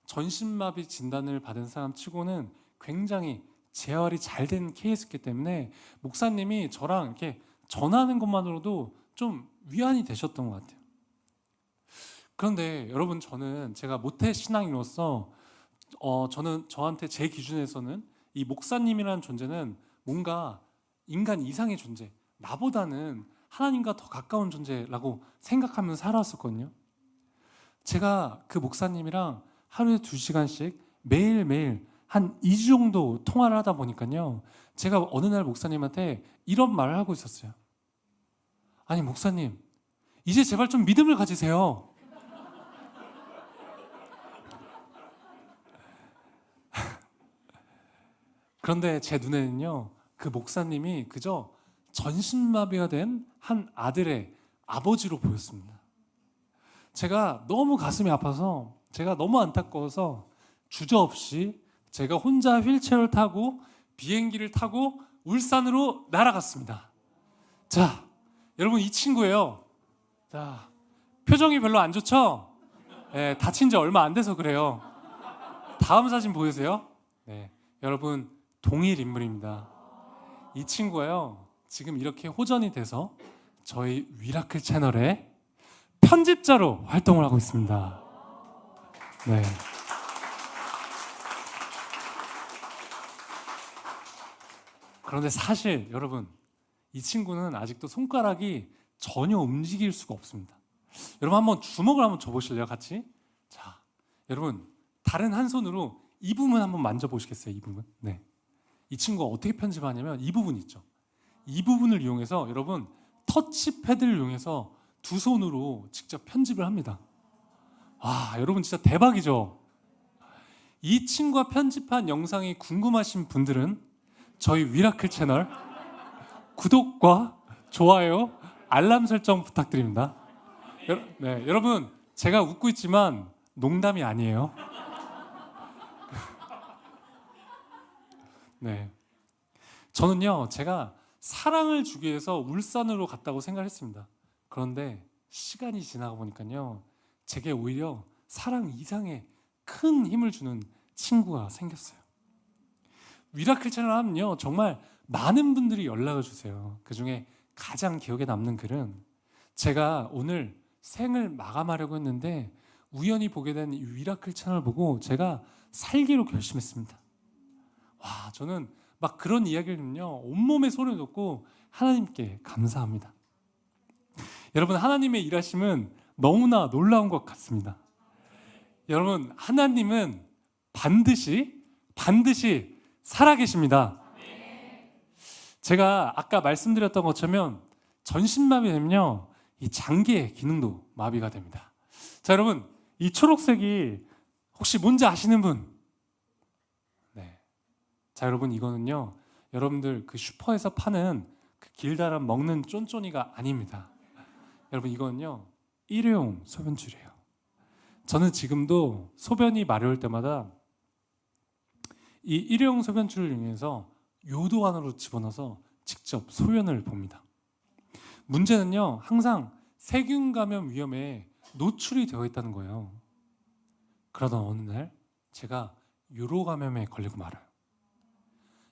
전신마비 진단을 받은 사람 치고는 굉장히 재활이 잘 된 케이스이기 때문에 목사님이 저랑 이렇게 전화하는 것만으로도 좀 위안이 되셨던 것 같아요. 그런데 여러분, 제가 모태 신앙인으로서 저는 저한테 제 기준에서는 이 목사님이라는 존재는 뭔가 인간 이상의 존재, 나보다는 하나님과 더 가까운 존재라고 생각하면서 살아왔었거든요. 제가 그 목사님이랑 하루에 2시간씩 매일매일 한 2주 정도 통화를 하다 보니까요, 제가 어느 날 목사님한테 이런 말을 하고 있었어요. 아니 목사님, 이제 제발 좀 믿음을 가지세요. 그런데 제 눈에는요, 그 목사님이 그저 전신마비가 된 한 아들의 아버지로 보였습니다. 제가 너무 가슴이 아파서, 제가 너무 안타까워서 주저없이 제가 혼자 휠체어를 타고 비행기를 타고 울산으로 날아갔습니다. 자, 여러분, 이 친구예요. 자, 표정이 별로 안 좋죠? 네, 다친 지 얼마 안 돼서 그래요. 다음 사진 보이세요? 네, 여러분, 동일 인물입니다. 이 친구가요, 지금 이렇게 호전이 돼서 저희 위라클 채널에 편집자로 활동을 하고 있습니다. 네. 그런데 사실 여러분, 이 친구는 아직도 손가락이 전혀 움직일 수가 없습니다. 여러분, 한번 주먹을 한번 줘보실래요, 같이? 자, 여러분, 다른 한 손으로 이 부분 한번 만져보시겠어요? 이 부분. 네. 이 친구가 어떻게 편집하냐면 이 부분 있죠. 이 부분을 이용해서 여러분, 터치패드를 이용해서 두 손으로 직접 편집을 합니다. 와, 여러분 진짜 대박이죠? 이 친구가 편집한 영상이 궁금하신 분들은 저희 위라클 채널 구독과 좋아요, 알람 설정 부탁드립니다. 네, 여러분, 제가 웃고 있지만 농담이 아니에요. 네, 저는요, 제가 사랑을 주기 위해서 울산으로 갔다고 생각했습니다. 그런데 시간이 지나가 보니까요, 제게 오히려 사랑 이상의 큰 힘을 주는 친구가 생겼어요. 위라클 채널 하면요, 정말 많은 분들이 연락을 주세요. 그중에 가장 기억에 남는 글은, 제가 오늘 생을 마감하려고 했는데 우연히 보게 된 이 위라클 채널 보고 제가 살기로 결심했습니다. 와, 저는 막 그런 이야기를 들으면요, 온몸에 소리를 돋고 하나님께 감사합니다. 여러분, 하나님의 일하심은 너무나 놀라운 것 같습니다. 여러분, 하나님은 반드시 살아계십니다. 제가 아까 말씀드렸던 것처럼 전신마비 되면요, 이 장기의 기능도 마비가 됩니다. 자, 여러분, 이 초록색이 혹시 뭔지 아시는 분? 네. 자, 여러분, 이거는요, 여러분들 그 슈퍼에서 파는 그 길다란 먹는 쫀쫀이가 아닙니다. 여러분, 이거는요, 일회용 소변줄이에요. 저는 지금도 소변이 마려울 때마다 이 일회용 소변줄을 이용해서 요도 안으로 집어넣어서 직접 소변을 봅니다. 문제는요, 항상 세균 감염 위험에 노출이 되어 있다는 거예요. 그러던 어느 날 제가 요로 감염에 걸리고 말아요.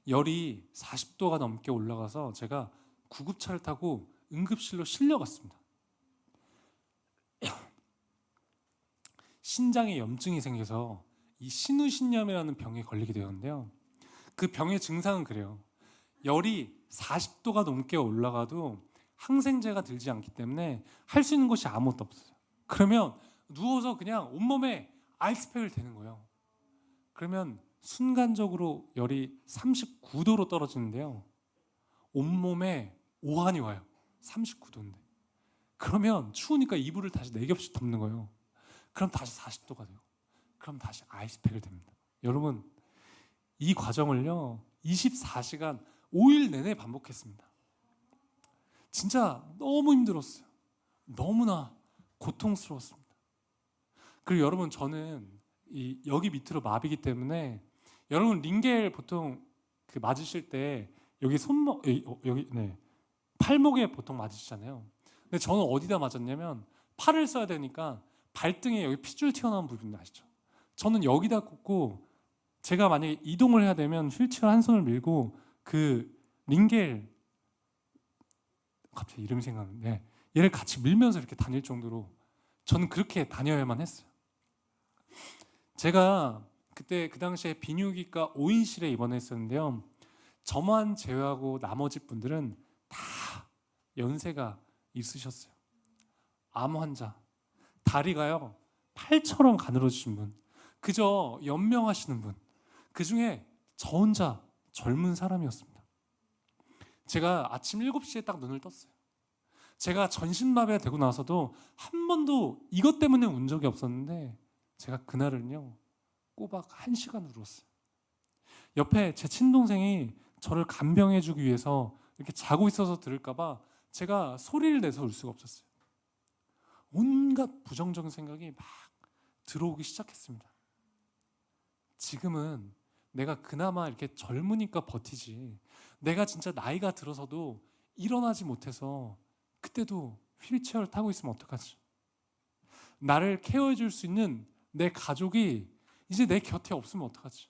열이 40도가 넘게 올라가서 제가 구급차를 타고 응급실로 실려갔습니다. 신장에 염증이 생겨서 이 신우신염이라는 병에 걸리게 되었는데요, 그 병의 증상은 그래요. 열이 40도가 넘게 올라가도 항생제가 들지 않기 때문에 할 수 있는 것이 아무것도 없어요. 그러면 누워서 그냥 온몸에 아이스팩을 대는 거예요. 그러면 순간적으로 열이 39도로 떨어지는데요, 온몸에 오한이 와요. 39도인데. 그러면 추우니까 이불을 다시 4겹씩 덮는 거예요. 그럼 다시 40도가 돼요. 그럼 다시 아이스팩을 댑니다. 여러분, 이 과정을요, 24시간 5일 내내 반복했습니다. 진짜 너무 힘들었어요. 너무나 고통스러웠습니다. 그리고 여러분, 저는 여기 밑으로 마비기 때문에, 여러분 링겔 보통 그 맞으실 때 여기 여기 팔목에 보통 맞으시잖아요. 근데 저는 어디다 맞았냐면, 팔을 써야 되니까 발등에 여기 핏줄 튀어나온 부분 아시죠? 저는 여기다 꽂고, 제가 만약에 이동을 해야 되면 휠체어 한 손을 밀고 그 링겔, 갑자기 이름이 생각나는데, 얘를 같이 밀면서 이렇게 다닐 정도로 저는 그렇게 다녀야만 했어요. 제가 그때 그 당시에 비뇨기과 5인실에 입원했었는데요. 저만 제외하고 나머지 분들은 다 연세가 있으셨어요. 암 환자, 다리가요 팔처럼 가늘어지신 분, 그저 연명하시는 분, 그 중에 저 혼자 젊은 사람이었습니다. 제가 아침 7시에 딱 눈을 떴어요. 제가 전신마비가 되고 나서도 한 번도 이것 때문에 운 적이 없었는데, 제가 그날은요 꼬박 1시간 울었어요. 옆에 제 친동생이 저를 간병해주기 위해서 이렇게 자고 있어서 들을까봐 제가 소리를 내서 울 수가 없었어요. 온갖 부정적인 생각이 막 들어오기 시작했습니다. 지금은 내가 그나마 이렇게 젊으니까 버티지, 내가 진짜 나이가 들어서도 일어나지 못해서 그때도 휠체어를 타고 있으면 어떡하지? 나를 케어해줄 수 있는 내 가족이 이제 내 곁에 없으면 어떡하지?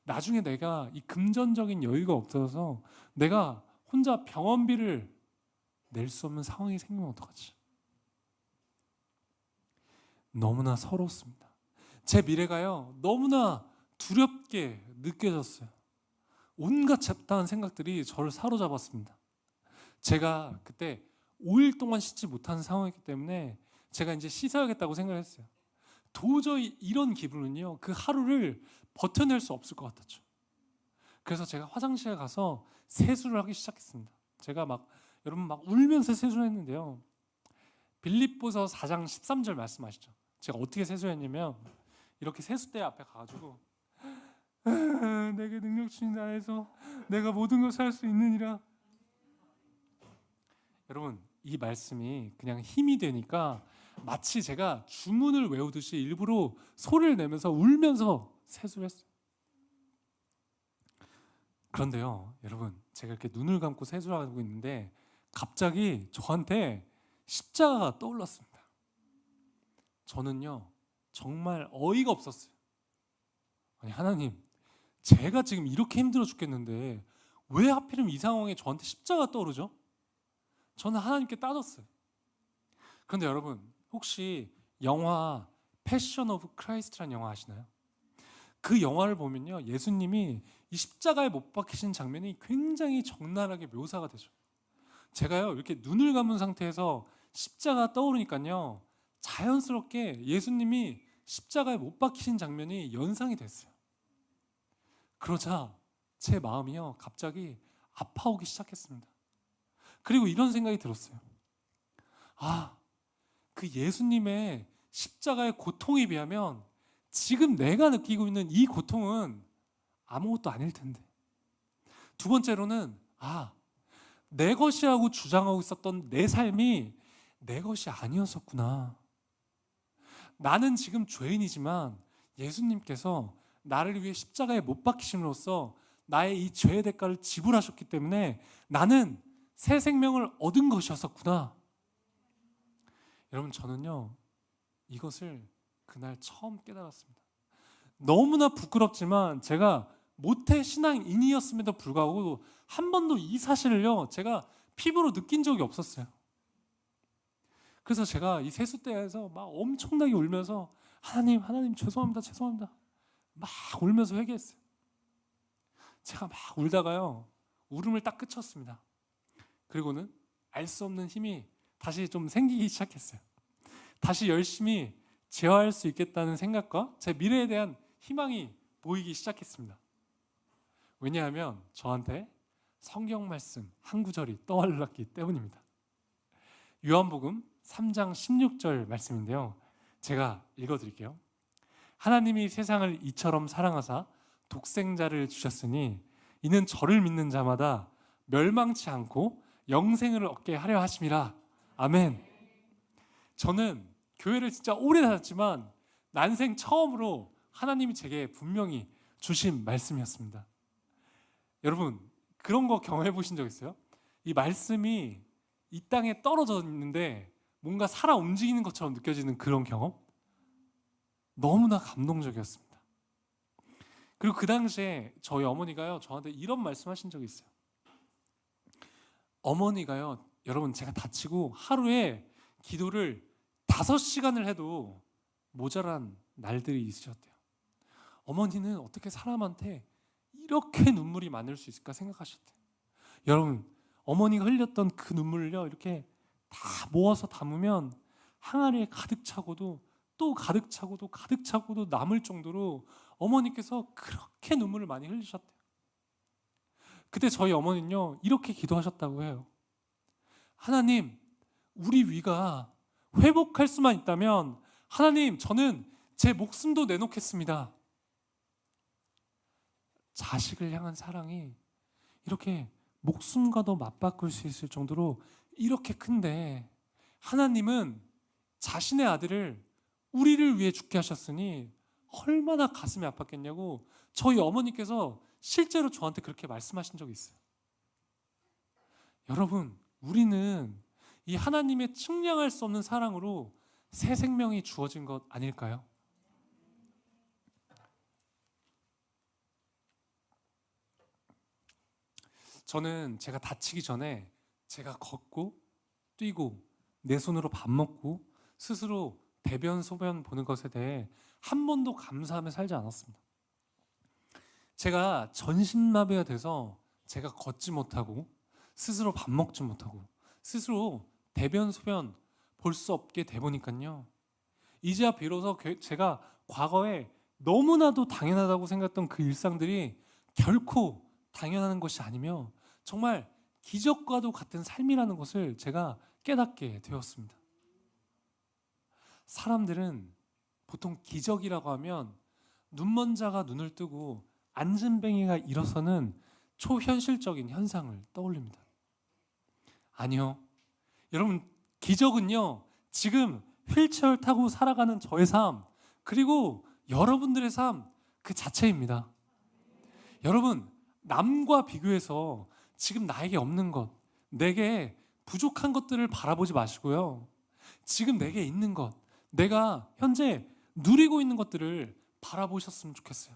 나중에 내가 이 금전적인 여유가 없어서 내가 혼자 병원비를 낼 수 없는 상황이 생기면 어떡하지? 너무나 서러웠습니다. 제 미래가요 너무나 두렵게 느껴졌어요. 온갖 잡다한 생각들이 저를 사로잡았습니다. 제가 그때 5일 동안 씻지 못한 상황이기 때문에 제가 이제 씻어야겠다고 생각을 했어요. 도저히 이런 기분은요 그 하루를 버텨낼 수 없을 것 같았죠. 그래서 제가 화장실에 가서 세수를 하기 시작했습니다. 제가 여러분 울면서 세수를 했는데요. 빌립보서 4장 13절 말씀하시죠. 제가 어떻게 세수했냐면, 이렇게 세수대 앞에 가가지고 내게 능력 주신 나에서 내가 모든 것을 할 수 있느니라. 여러분, 이 말씀이 그냥 힘이 되니까 마치 제가 주문을 외우듯이 일부러 소리를 내면서 울면서 세수를 했어요. 그런데요 여러분, 제가 이렇게 눈을 감고 세수를 하고 있는데 갑자기 저한테 십자가가 떠올랐습니다. 저는요 정말 어이가 없었어요. 아니 하나님, 제가 지금 이렇게 힘들어 죽겠는데 왜 하필이면 이 상황에 저한테 십자가가 떠오르죠? 저는 하나님께 따졌어요. 그런데 여러분, 혹시 영화 패션 오브 크라이스트라는 영화 아시나요? 그 영화를 보면요 예수님이 이 십자가에 못 박히신 장면이 굉장히 적나라하게 묘사가 되죠. 제가요 이렇게 눈을 감은 상태에서 십자가 떠오르니까요 자연스럽게 예수님이 십자가에 못 박히신 장면이 연상이 됐어요. 그러자 제 마음이요 갑자기 아파오기 시작했습니다. 그리고 이런 생각이 들었어요. 그 예수님의 십자가의 고통에 비하면 지금 내가 느끼고 있는 이 고통은 아무것도 아닐 텐데. 두 번째로는 내 것이라고 주장하고 있었던 내 삶이 내 것이 아니었었구나. 나는 지금 죄인이지만 예수님께서 나를 위해 십자가에 못 박히심으로써 나의 이 죄의 대가를 지불하셨기 때문에 나는 새 생명을 얻은 것이었었구나. 여러분, 저는요 이것을 그날 처음 깨달았습니다. 너무나 부끄럽지만 제가 모태 신앙인이었음에도 불구하고 한 번도 이 사실을요 제가 피부로 느낀 적이 없었어요. 그래서 제가 이 세수대에서 막 엄청나게 울면서 하나님 죄송합니다 막 울면서 회개했어요. 제가 막 울다가요 울음을 딱 그쳤습니다. 그리고는 알 수 없는 힘이 다시 좀 생기기 시작했어요. 다시 열심히 재활할 수 있겠다는 생각과 제 미래에 대한 희망이 보이기 시작했습니다. 왜냐하면 저한테 성경 말씀 한 구절이 떠올랐기 때문입니다. 요한복음 3장 16절 말씀인데요. 제가 읽어드릴게요. 하나님이 세상을 이처럼 사랑하사 독생자를 주셨으니 이는 저를 믿는 자마다 멸망치 않고 영생을 얻게 하려 하심이라. 아멘. 저는 교회를 진짜 오래 다녔지만 난생 처음으로 하나님이 제게 분명히 주신 말씀이었습니다. 여러분, 그런 거 경험해 보신 적 있어요? 이 말씀이 이 땅에 떨어져 있는데 뭔가 살아 움직이는 것처럼 느껴지는 그런 경험? 너무나 감동적이었습니다. 그리고 그 당시에 저희 어머니가요, 저한테 이런 말씀하신 적이 있어요. 어머니가요, 여러분, 제가 다치고 하루에 기도를 5시간을 해도 모자란 날들이 있으셨대요. 어머니는 어떻게 사람한테 이렇게 눈물이 많을 수 있을까 생각하셨대요. 여러분, 어머니가 흘렸던 그 눈물을요, 이렇게 다 모아서 담으면 항아리에 가득 차고도 또 가득 차고도 가득 차고도 남을 정도로 어머니께서 그렇게 눈물을 많이 흘리셨대요. 그때 저희 어머니는요, 이렇게 기도하셨다고 해요. 하나님, 우리 위가 회복할 수만 있다면 하나님, 저는 제 목숨도 내놓겠습니다. 자식을 향한 사랑이 이렇게 목숨과도 맞바꿀 수 있을 정도로 이렇게 큰데, 하나님은 자신의 아들을 우리를 위해 죽게 하셨으니 얼마나 가슴이 아팠겠냐고 저희 어머니께서 실제로 저한테 그렇게 말씀하신 적이 있어요. 여러분, 우리는 이 하나님의 측량할 수 없는 사랑으로 새 생명이 주어진 것 아닐까요? 저는 제가 다치기 전에 제가 걷고 뛰고 내 손으로 밥 먹고 스스로 대변 소변 보는 것에 대해 한 번도 감사하며 살지 않았습니다. 제가 전신마비가 돼서 제가 걷지 못하고 스스로 밥 먹지 못하고 스스로 대변 소변 볼 수 없게 돼 보니까요, 이제야 비로소 제가 과거에 너무나도 당연하다고 생각했던 그 일상들이 결코 당연한 것이 아니며 정말 기적과도 같은 삶이라는 것을 제가 깨닫게 되었습니다. 사람들은 보통 기적이라고 하면 눈먼 자가 눈을 뜨고 앉은뱅이가 일어서는 초현실적인 현상을 떠올립니다. 아니요. 여러분, 기적은요, 지금 휠체어를 타고 살아가는 저의 삶, 그리고 여러분들의 삶 그 자체입니다. 여러분, 남과 비교해서 지금 나에게 없는 것, 내게 부족한 것들을 바라보지 마시고요, 지금 내게 있는 것, 내가 현재 누리고 있는 것들을 바라보셨으면 좋겠어요.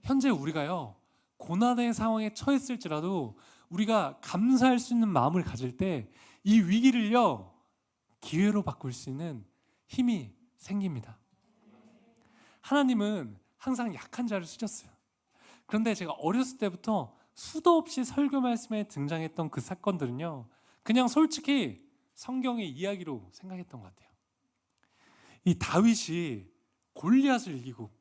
현재 우리가요, 고난의 상황에 처했을지라도 우리가 감사할 수 있는 마음을 가질 때 이 위기를요, 기회로 바꿀 수 있는 힘이 생깁니다. 하나님은 항상 약한 자를 쓰셨어요. 그런데 제가 어렸을 때부터 수도 없이 설교 말씀에 등장했던 그 사건들은요, 그냥 솔직히 성경의 이야기로 생각했던 것 같아요. 이 다윗이 골리앗을 이기고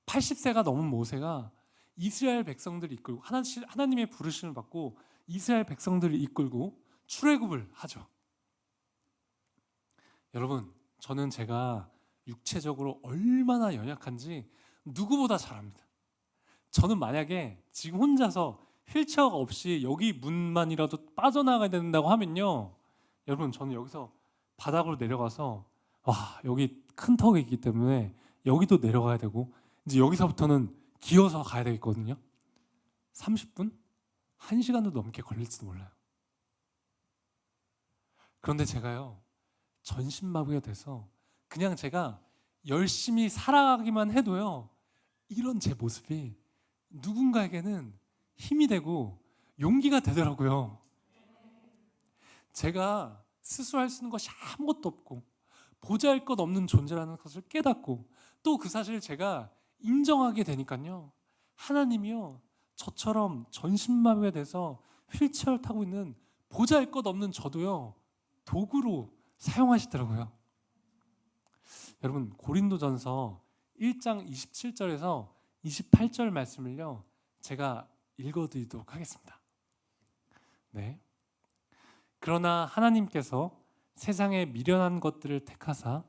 80세가 넘은 모세가 이스라엘 백성들을 이끌고 하나님의 부르심을 받고 이스라엘 백성들을 이끌고 출애굽을 하죠. 여러분, 저는 제가 육체적으로 얼마나 연약한지 누구보다 잘 압니다. 저는 만약에 지금 혼자서 휠체어가 없이 여기 문만이라도 빠져나가야 된다고 하면요, 여러분, 저는 여기서 바닥으로 내려가서 여기 큰 턱이 있기 때문에 여기도 내려가야 되고 이제 여기서부터는 기어서 가야 되겠거든요. 30분? 1시간도 넘게 걸릴지도 몰라요. 그런데 제가요, 전신마비가 돼서 그냥 제가 열심히 살아가기만 해도요, 이런 제 모습이 누군가에게는 힘이 되고 용기가 되더라고요. 제가 스스로 할 수 있는 것이 아무것도 없고 보잘것 없는 존재라는 것을 깨닫고 또 그 사실을 제가 인정하게 되니까요, 하나님이요, 저처럼 전신마비가 돼서 휠체어를 타고 있는 보잘것 없는 저도요, 도구로 사용하시더라고요. 여러분, 고린도전서 1장 27절에서 28절 말씀을요, 제가 읽어드리도록 하겠습니다. 네. 그러나 하나님께서 세상에 미련한 것들을 택하사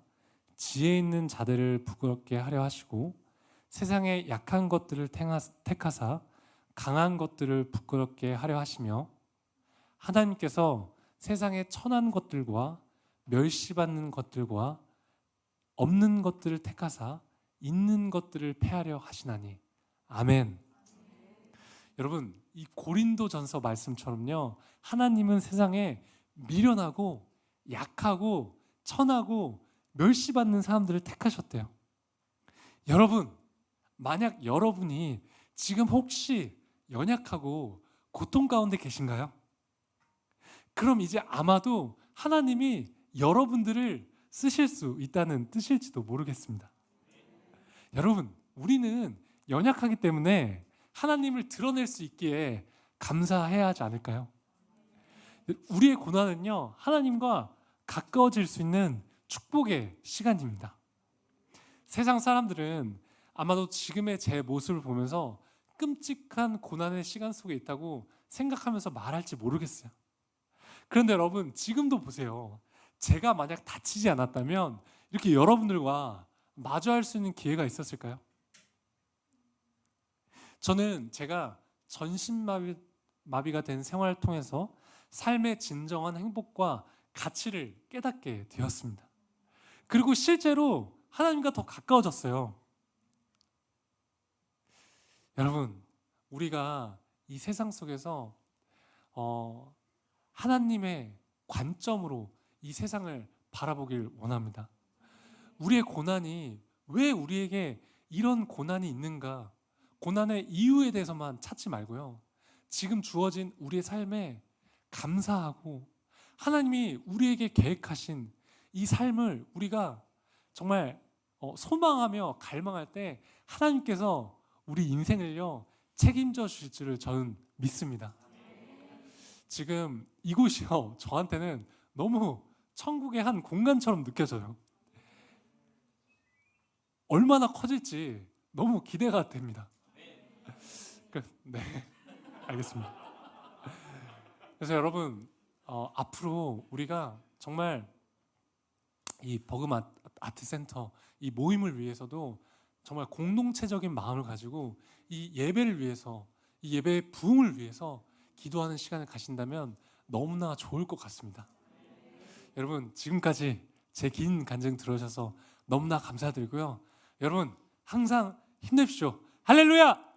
지혜 있는 자들을 부끄럽게 하려 하시고 세상에 약한 것들을 택하사 강한 것들을 부끄럽게 하려 하시며 하나님께서 세상의 천한 것들과 멸시받는 것들과 없는 것들을 택하사 있는 것들을 패하려 하시나니. 아멘. 여러분, 이 고린도전서 말씀처럼요, 하나님은 세상에 미련하고 약하고 천하고 멸시받는 사람들을 택하셨대요. 여러분, 만약 여러분이 지금 혹시 연약하고 고통 가운데 계신가요? 그럼 이제 아마도 하나님이 여러분들을 쓰실 수 있다는 뜻일지도 모르겠습니다. 여러분, 우리는 연약하기 때문에 하나님을 드러낼 수 있기에 감사해야 하지 않을까요? 우리의 고난은요, 하나님과 가까워질 수 있는 축복의 시간입니다. 세상 사람들은 아마도 지금의 제 모습을 보면서 끔찍한 고난의 시간 속에 있다고 생각하면서 말할지 모르겠어요. 그런데 여러분, 지금도 보세요. 제가 만약 다치지 않았다면 이렇게 여러분들과 마주할 수 있는 기회가 있었을까요? 저는 제가 전신마비가 된 생활을 통해서 삶의 진정한 행복과 가치를 깨닫게 되었습니다. 그리고 실제로 하나님과 더 가까워졌어요. 여러분, 우리가 이 세상 속에서 하나님의 관점으로 이 세상을 바라보길 원합니다. 우리의 고난이 왜 우리에게 이런 고난이 있는가, 고난의 이유에 대해서만 찾지 말고요, 지금 주어진 우리의 삶에 감사하고 하나님이 우리에게 계획하신 이 삶을 우리가 정말 소망하며 갈망할 때 하나님께서 우리 인생을요 책임져 주실 줄을 저는 믿습니다. 지금 이곳이요, 저한테는 너무 천국의 한 공간처럼 느껴져요. 얼마나 커질지 너무 기대가 됩니다. 네, 알겠습니다. 그래서 여러분, 앞으로 우리가 정말 이 버금 아트센터 이 모임을 위해서도 정말 공동체적인 마음을 가지고 이 예배를 위해서, 이 예배의 부흥을 위해서 기도하는 시간을 가신다면 너무나 좋을 것 같습니다. 여러분, 지금까지 제 긴 간증 들어주셔서 너무나 감사드리고요. 여러분, 항상 힘내십시오. 할렐루야!